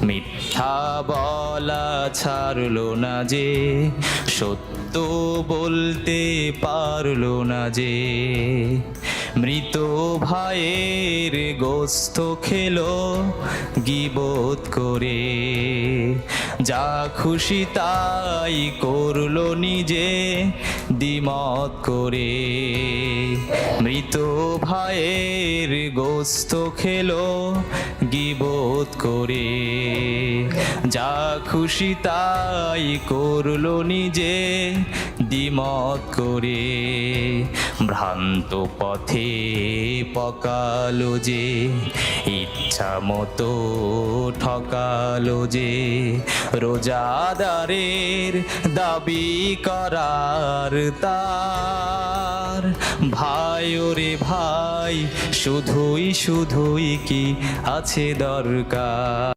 মিথ্যা বলা ছাড়লো না যে, সত্য বলতে পারলো না যে, মৃত ভাইয়ের গোস্ত খেলো গীবত করে, যা খুশি তাই করলো নিজে দ্বিমত করে। মৃত ভাইয়ের গোস্ত খেলো গীবত করে, যা খুশি তাই করলো নিজে দ্বিমত করে। ভ্রান্ত পথে পকালো যে, ইচ্ছা মতো ঠকালো যে, রোজাদারের দাবি করার তার। ভাই ওরে ভাই, শুধুই শুধুই কি আছে দরকার?